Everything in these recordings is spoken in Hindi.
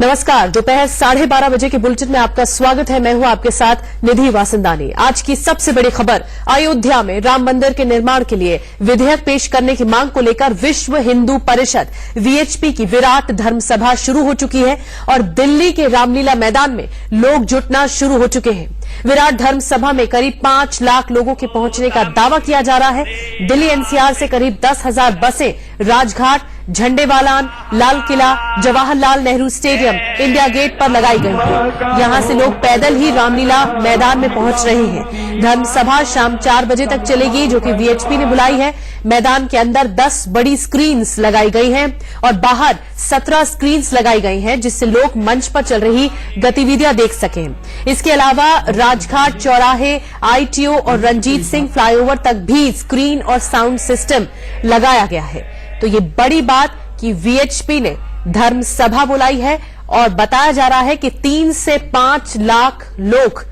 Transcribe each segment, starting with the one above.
नमस्कार, दोपहर 12:30 बजे के बुलेटिन में आपका स्वागत है। मैं हूं आपके साथ निधि वासंदानी। आज की सबसे बड़ी खबर, अयोध्या में राम मंदिर के निर्माण के लिए विधेयक पेश करने की मांग को लेकर विश्व हिंदू परिषद वीएचपी की विराट धर्मसभा शुरू हो चुकी है और दिल्ली के रामलीला मैदान में लोग जुटना शुरू हो चुके हैं। विराट धर्मसभा में करीब 5 लाख लोगों के पहुंचने का दावा किया जा रहा है। दिल्ली एनसीआर से करीब 10,000 बसें Rajghat, Jhandewalan, Lal Qila, Jawaharlal Nehru stadium, India gate पर लगाई गई है। यहां से लोग पैदल ही रामलीला मैदान में पहुंच रहे हैं। धर्मसभा शाम 4 बजे तक चलेगी, जो कि वीएचपी ने बुलाई है। मैदान के अंदर 10 बड़ी स्क्रीन्स लगाई गई हैं और बाहर 17 स्क्रीन्स लगाई गई हैं, जिससे लोग मंच पर चल रही गतिविधियां देख सकें। इसके अलावा राजघाट चौराहे, आईटीओ और रंजीत सिंह फ्लाईओवर तक भी स्क्रीन और साउंड सिस्टम लगाया गया है। तो ये बड़ी बात कि वीएचपी ने धर्मसभा बुलाई है और बताया जा रहा है कि 3 से 5 लाख लोग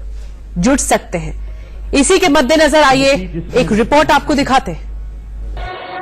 जुट सकते हैं। इसी के मद्देनजर आइए एक रिपोर्ट आपको दिखाते हैं।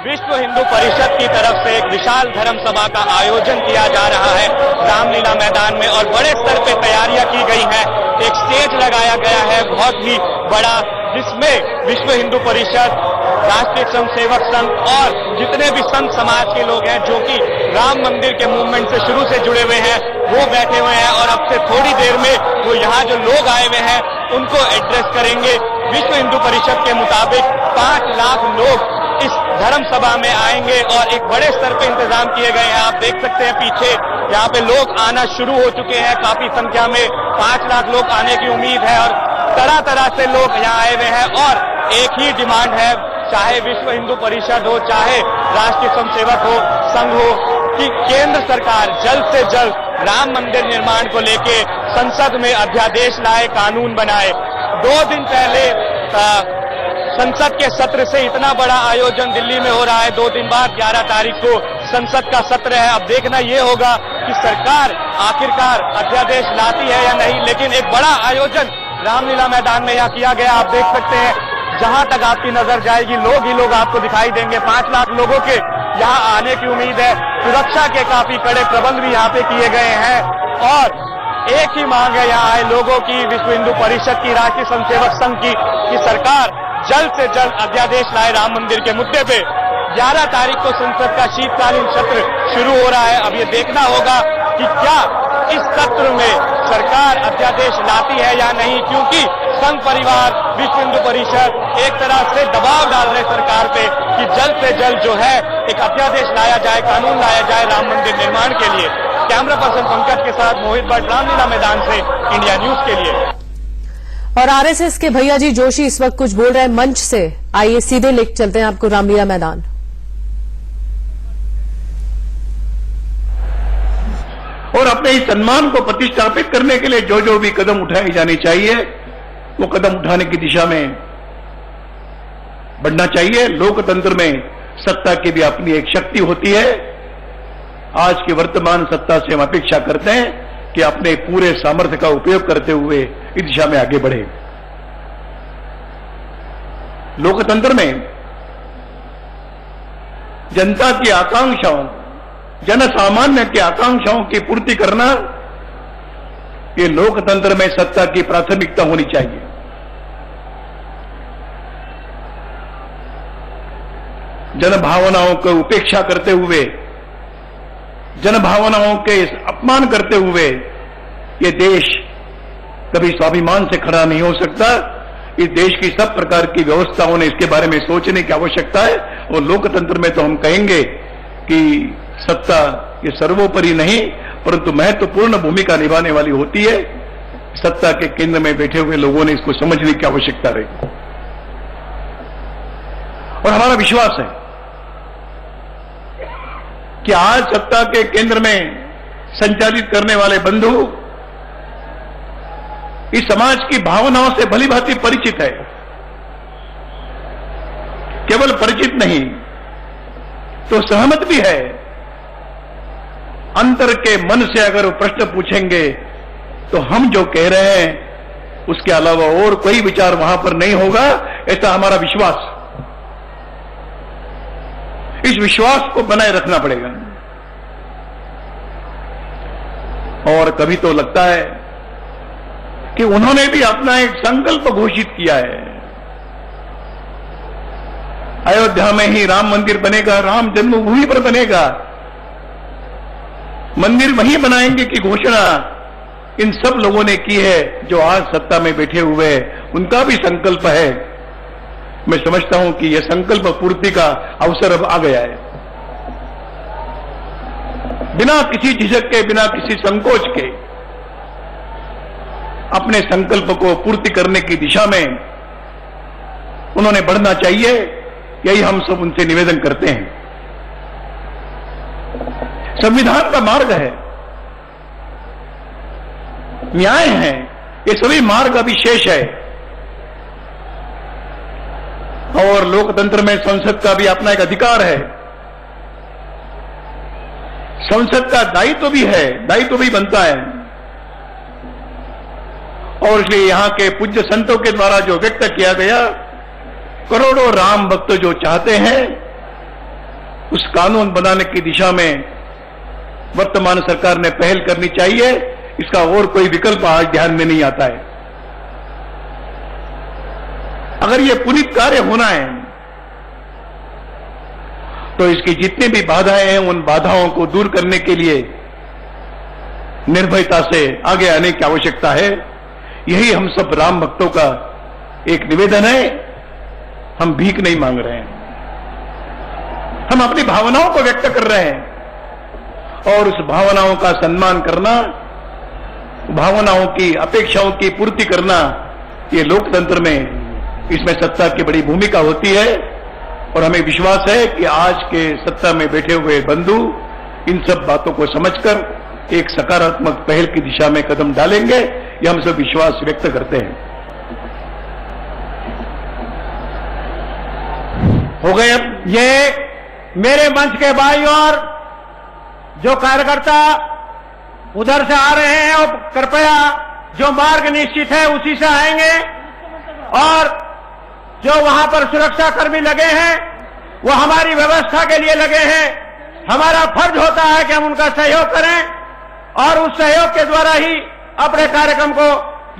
विश्व हिंदू परिषद की तरफ से एक विशाल धर्म सभा का आयोजन किया जा रहा है रामलीला मैदान में और बड़े स्तर पे तैयारियां की गई हैं। एक स्टेज लगाया गया है बहुत ही बड़ा, जिसमें विश्व हिंदू परिषद, राष्ट्रीय स्वयंसेवक संघ और जितने भी संत समाज के लोग हैं जो कि राम मंदिर के मूवमेंट से शुरू से जुड़े हुए हैं, वो बैठे हुए हैं और अब से थोड़ी देर में वो यहाँ जो लोग आए हुए हैं उनको एड्रेस करेंगे। विश्व हिंदू परिषद के मुताबिक 5 लाख लोग इस धर्म सभा में आएंगे और एक बड़े स्तर पे इंतजाम किए गए हैं। आप देख सकते हैं पीछे यहाँ पे लोग आना शुरू हो चुके हैं। काफी संख्या में 5 लाख लोग आने की उम्मीद है और तरह तरह से लोग यहाँ आए हुए हैं और एक ही डिमांड है, चाहे विश्व हिंदू परिषद हो, चाहे राष्ट्रीय स्वयंसेवक हो, संघ हो, कि केंद्र सरकार जल्द से जल्द राम मंदिर निर्माण को लेके संसद में अध्यादेश लाए, कानून बनाए। 2 दिन पहले संसद के सत्र से इतना बड़ा आयोजन दिल्ली में हो रहा है। 2 दिन बाद 11 तारीख को संसद का सत्र है। अब देखना ये होगा कि सरकार आखिरकार अध्यादेश लाती है या नहीं, लेकिन एक बड़ा आयोजन रामलीला मैदान में यहाँ किया गया। आप देख सकते हैं जहां तक आपकी नजर जाएगी लोग ही लोग आपको दिखाई देंगे। 5 लाख लोगों के यहाँ आने की उम्मीद है। सुरक्षा के काफी कड़े प्रबंध भी यहाँ पे किए गए हैं और एक ही मांग है यहाँ आए लोगों की, विश्व हिंदू परिषद की, राष्ट्रीय स्वयंसेवक संघ की, कि सरकार जल्द से जल्द अध्यादेश लाए राम मंदिर के मुद्दे पे। 11 तारीख को संसद का शीतकालीन सत्र शुरू हो रहा है। अब ये देखना होगा कि क्या इस सत्र में सरकार अध्यादेश लाती है या नहीं, क्योंकि संघ परिवार, विश्व हिंदू परिषद एक तरह से दबाव डाल रहे सरकार पे कि जल्द से जल्द जो है एक अध्यादेश लाया जाए, कानून लाया जाए राम मंदिर निर्माण के लिए। कैमरा पर्सन पंकज के साथ मोहित भट्ट, रामलीला मैदान से, इंडिया न्यूज के लिए। और आरएसएस के भैया जी जोशी इस वक्त कुछ बोल रहे हैं मंच से। आइए सीधे लेकर चलते हैं आपको रामलीला मैदान। और अपने इस सम्मान को प्रतिष्ठापित करने के लिए जो जो भी कदम उठाए जाने चाहिए वो कदम उठाने की दिशा में बढ़ना चाहिए। लोकतंत्र में सत्ता की भी अपनी एक शक्ति होती है। आज की वर्तमान सत्ता से हम अपेक्षा करते हैं कि अपने पूरे सामर्थ्य का उपयोग करते हुए इस दिशा में आगे बढ़े। लोकतंत्र में जनता की आकांक्षाओं, जन सामान्य की आकांक्षाओं की पूर्ति करना, ये लोकतंत्र में सत्ता की प्राथमिकता होनी चाहिए। जन भावनाओं को उपेक्षा करते हुए, जन भावनाओं के अपमान करते हुए ये देश कभी स्वाभिमान से खड़ा नहीं हो सकता। इस देश की सब प्रकार की व्यवस्थाओं ने इसके बारे में सोचने की आवश्यकता है। और लोकतंत्र में तो हम कहेंगे कि सत्ता ये सर्वोपरि नहीं, परंतु महत्वपूर्ण भूमिका निभाने वाली होती है। सत्ता के केंद्र में बैठे हुए लोगों ने इसको समझने की आवश्यकता रही। और हमारा विश्वास है कि आज सत्ता के केंद्र में संचालित करने वाले बंधु इस समाज की भावनाओं से भली भांति परिचित है। केवल परिचित नहीं तो सहमत भी है। अंतर के मन से अगर वो प्रश्न पूछेंगे तो हम जो कह रहे हैं उसके अलावा और कोई विचार वहां पर नहीं होगा, ऐसा हमारा विश्वास। इस विश्वास को बनाए रखना पड़ेगा। और कभी तो लगता है कि उन्होंने भी अपना एक संकल्प घोषित किया है। अयोध्या में ही राम मंदिर बनेगा, राम जन्मभूमि पर बनेगा, मंदिर वहीं बनाएंगे की घोषणा इन सब लोगों ने की है जो आज सत्ता में बैठे हुए हैं। उनका भी संकल्प है। मैं समझता हूं कि यह संकल्प पूर्ति का अवसर अब आ गया है। बिना किसी झिझक के, बिना किसी संकोच के अपने संकल्प को पूर्ति करने की दिशा में उन्होंने बढ़ना चाहिए। यही हम सब उनसे निवेदन करते हैं। संविधान का मार्ग है, न्याय है, ये सभी मार्ग अभी शेष है। और लोकतंत्र में संसद का भी अपना एक अधिकार है, संसद का दायित्व भी है, दायित्व भी बनता है। और इसलिए यहां के पूज्य संतों के द्वारा जो व्यक्त किया गया, करोड़ों राम भक्त जो चाहते हैं, उस कानून बनाने की दिशा में वर्तमान सरकार ने पहल करनी चाहिए। इसका और कोई विकल्प आज ध्यान में नहीं आता है। अगर यह पुनीत कार्य होना है तो इसकी जितनी भी बाधाएं हैं, उन बाधाओं को दूर करने के लिए निर्भयता से आगे आने की आवश्यकता है। यही हम सब राम भक्तों का एक निवेदन है। हम भीख नहीं मांग रहे हैं, हम अपनी भावनाओं को व्यक्त कर रहे हैं। और उस भावनाओं का सम्मान करना, भावनाओं की अपेक्षाओं की पूर्ति करना, ये लोकतंत्र में इसमें सत्ता की बड़ी भूमिका होती है। और हमें विश्वास है कि आज के सत्ता में बैठे हुए बंधु इन सब बातों को समझकर एक सकारात्मक पहल की दिशा में कदम डालेंगे। यह हम सब विश्वास व्यक्त करते हैं। हो गए। अब ये मेरे मंच के बाईं ओर जो कार्यकर्ता उधर से आ रहे हैं, और कृपया जो मार्ग निश्चित है उसी से आएंगे। और जो वहां पर सुरक्षा कर्मी लगे हैं वो हमारी व्यवस्था के लिए लगे हैं। हमारा फर्ज होता है कि हम उनका सहयोग करें और उस सहयोग के द्वारा ही अपने कार्यक्रम को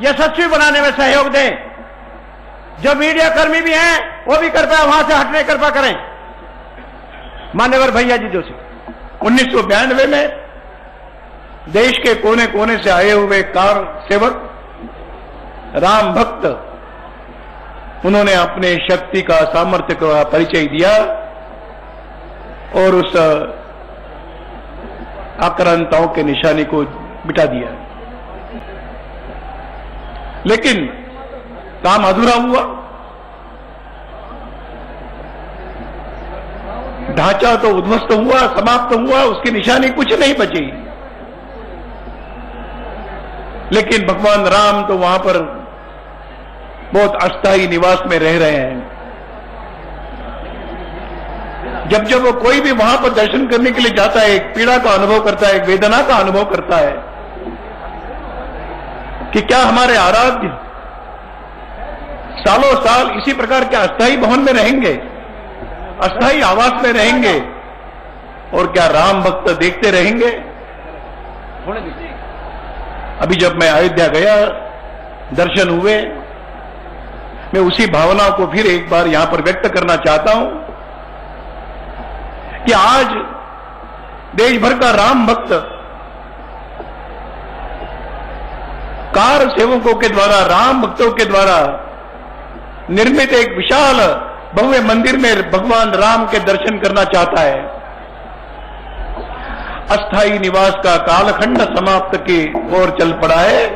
यशस्वी बनाने में सहयोग दें। जो मीडिया कर्मी भी हैं वो भी कृपया वहां से हटने कृपा करें। मान्यवर भैया जी जोशी। 1992 में देश के कोने कोने से आए हुए कार सेवक, राम भक्त, उन्होंने अपने शक्ति का, सामर्थ्य का परिचय दिया और उस आक्रांताओं के निशाने को मिटा दिया। लेकिन काम अधूरा हुआ। ढांचा तो उद्ध्वस्त हुआ, समाप्त हुआ, उसकी निशानी कुछ नहीं बची। लेकिन भगवान राम तो वहां पर बहुत अस्थायी निवास में रह रहे हैं। जब जब वो कोई भी वहां पर दर्शन करने के लिए जाता है, एक पीड़ा का अनुभव करता है, एक वेदना का अनुभव करता है कि क्या हमारे आराध्य सालों साल इसी प्रकार के अस्थायी भवन में रहेंगे, अस्थायी आवास में रहेंगे, और क्या राम भक्त देखते रहेंगे? अभी जब मैं अयोध्या गया, दर्शन हुए, मैं उसी भावना को फिर एक बार यहां पर व्यक्त करना चाहता हूं कि आज देश भर का राम भक्त कार सेवकों के द्वारा, राम भक्तों के द्वारा निर्मित एक विशाल भव्य मंदिर में भगवान राम के दर्शन करना चाहता है। अस्थायी निवास का कालखंड समाप्त की ओर चल पड़ा है।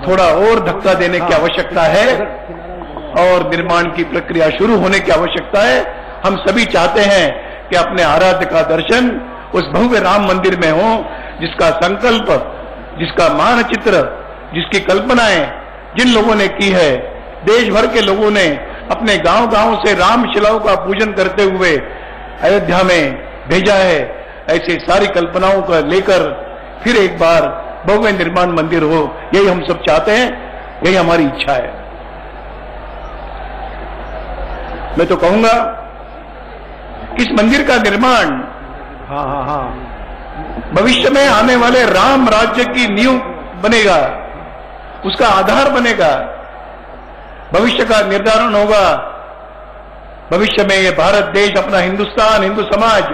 थोड़ा और धक्का देने की आवश्यकता है और निर्माण की प्रक्रिया शुरू होने की आवश्यकता है। हम सभी चाहते हैं कि अपने आराध्य का दर्शन उस भव्य राम मंदिर में हो, जिसका संकल्प, जिसका मानचित्र, जिसकी कल्पनाएं जिन लोगों ने की है, देश भर के लोगों ने अपने गांव-गांव से रामशिलाओं का पूजन करते हुए अयोध्या में भेजा है। ऐसी सारी कल्पनाओं को लेकर फिर एक बार भव्य निर्माण मंदिर हो, यही हम सब चाहते हैं, यही हमारी इच्छा है। मैं तो कहूंगा कि इस मंदिर का निर्माण भविष्य में आने वाले राम राज्य की नींव बनेगा, उसका आधार बनेगा, भविष्य का निर्धारण होगा। भविष्य में ये भारत देश, अपना हिंदुस्तान, हिंदू समाज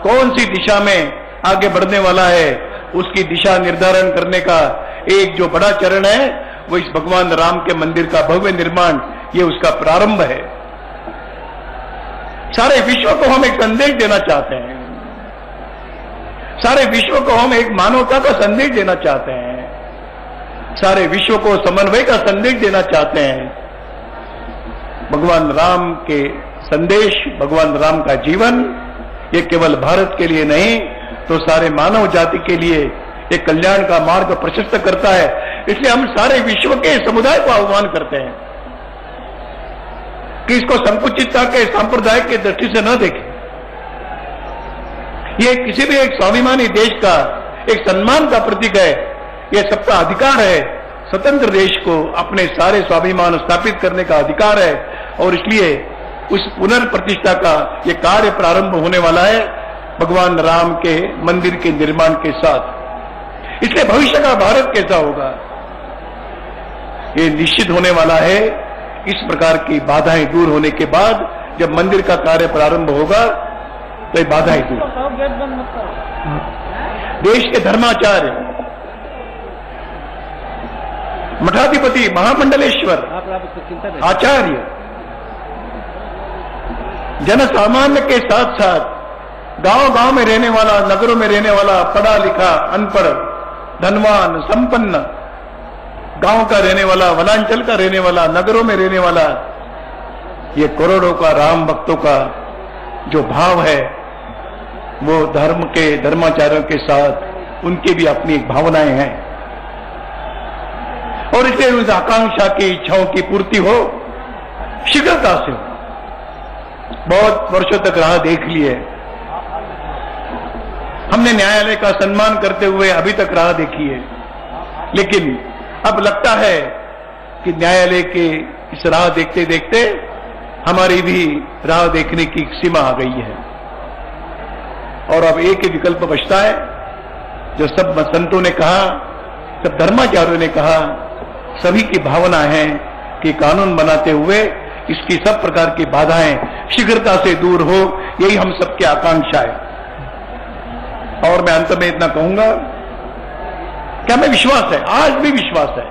कौन सी दिशा में आगे बढ़ने वाला है, उसकी दिशा निर्धारण करने का एक जो बड़ा चरण है वो इस भगवान राम के मंदिर का भव्य निर्माण, ये उसका प्रारंभ है। सारे विश्व को हम एक संदेश देना चाहते हैं, सारे विश्व को हम एक मानवता का संदेश देना चाहते हैं, सारे विश्व को समन्वय का संदेश देना चाहते हैं। भगवान राम के संदेश, भगवान राम का जीवन, ये केवल भारत के लिए नहीं तो सारे मानव जाति के लिए एक कल्याण का मार्ग प्रशस्त करता है। इसलिए हम सारे विश्व के समुदाय को आह्वान करते हैं कि इसको संकुचितता के सांप्रदायिक की दृष्टि से न देखें। ये किसी भी एक स्वाभिमानी देश का एक सम्मान का प्रतीक है, यह सबका अधिकार है। स्वतंत्र देश को अपने सारे स्वाभिमान स्थापित करने का अधिकार है और इसलिए उस पुनर्प्रतिष्ठा का ये कार्य प्रारंभ होने वाला है भगवान राम के मंदिर के निर्माण के साथ। इसलिए भविष्य का भारत कैसा होगा ये निश्चित होने वाला है। इस प्रकार की बाधाएं दूर होने के बाद जब मंदिर का कार्य प्रारंभ होगा तो ये बाधाएं दूर। देश के धर्माचार्य, मठाधिपति, महामंडलेश्वर, आचार्य, जन सामान्य के साथ साथ गांव गांव में रहने वाला, नगरों में रहने वाला, पढ़ा लिखा, अनपढ़, धनवान, संपन्न, गांव का रहने वाला, वनांचल का रहने वाला, नगरों में रहने वाला, ये करोड़ों का राम भक्तों का जो भाव है वो धर्म के धर्माचार्यों के साथ उनकी भी अपनी एक भावनाएं हैं और इसलिए उस आकांक्षा की, इच्छाओं की पूर्ति हो शीघ्रता से। बहुत वर्षों तक राह देख ली है हमने, न्यायालय का सम्मान करते हुए अभी तक राह देखी है, लेकिन अब लगता है कि न्यायालय के इस राह देखते देखते हमारी भी राह देखने की सीमा आ गई है और अब एक ही विकल्प बचता है जो सब संतों ने कहा, सब धर्माचार्यों ने कहा, सभी की भावना है कि कानून बनाते हुए इसकी सब प्रकार की बाधाएं शीघ्रता से दूर हो, यही हम सबकी आकांक्षा है। और मैं अंत में इतना कहूंगा कि हमें विश्वास है, आज भी विश्वास है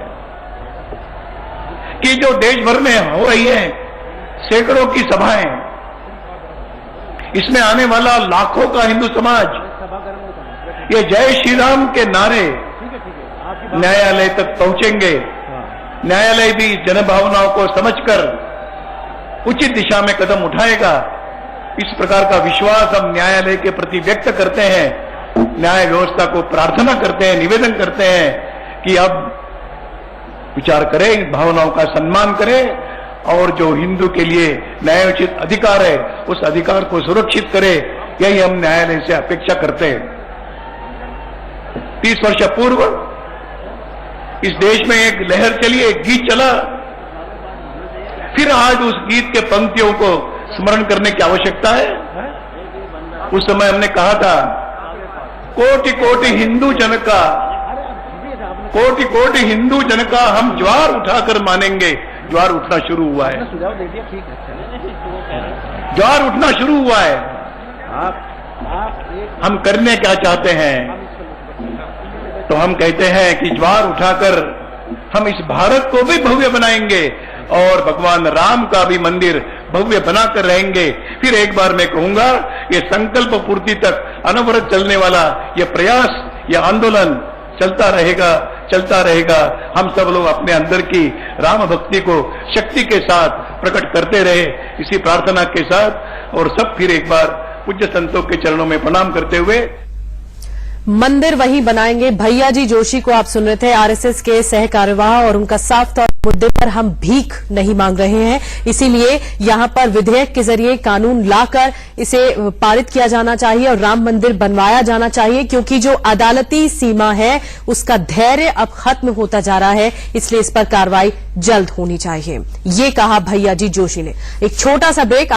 कि जो देश भर में हो रही है सैकड़ों की सभाएं, इसमें आने वाला लाखों का हिंदू समाज ये जय श्री राम के नारे न्यायालय तक पहुंचेंगे। न्यायालय भी जनभावनाओं को समझकर उचित दिशा में कदम उठाएगा। इस प्रकार का विश्वास हम न्यायालय के प्रति व्यक्त करते हैं, न्याय व्यवस्था को प्रार्थना करते हैं, निवेदन करते हैं कि अब विचार करें, भावनाओं का सम्मान करें और जो हिंदू के लिए न्यायोचित अधिकार है उस अधिकार को सुरक्षित करे। यही हम न्यायालय से अपेक्षा करते हैं। 30 वर्ष पूर्व इस देश में एक लहर चली, एक गीत चला, फिर आज उस गीत के पंक्तियों को स्मरण करने की आवश्यकता है। उस समय हमने कहा था, कोटि कोटि हिंदू जन का, कोटि कोटि हिंदू जन का हम ज्वार उठाकर मानेंगे। ज्वार उठना शुरू हुआ है, ज्वार उठना शुरू हुआ है। हम करने क्या चाहते हैं? तो हम कहते हैं कि ज्वार उठाकर हम इस भारत को भी भव्य बनाएंगे और भगवान राम का भी मंदिर भव्य बनाकर रहेंगे। फिर एक बार मैं कहूंगा, ये संकल्प पूर्ति तक अनवरत चलने वाला ये प्रयास, ये आंदोलन चलता रहेगा, चलता रहेगा। हम सब लोग अपने अंदर की राम भक्ति को शक्ति के साथ प्रकट करते रहे, इसी प्रार्थना के साथ। और सब फिर एक बार पूज्य संतों के चरणों में प्रणाम करते हुए मंदिर वहीं बनाएंगे। भैया जी जोशी को आप सुन रहे थे, आरएसएस के सह कार्यवाह, और उनका साफ तौर मुद्दे पर हम भीख नहीं मांग रहे हैं, इसीलिए यहां पर विधेयक के जरिए कानून लाकर इसे पारित किया जाना चाहिए और राम मंदिर बनवाया जाना चाहिए, क्योंकि जो अदालती सीमा है उसका धैर्य अब खत्म होता जा रहा है, इसलिए इस पर कार्रवाई जल्द होनी चाहिए, ये कहा भैया जी जोशी ने। एक छोटा सा ब्रेक।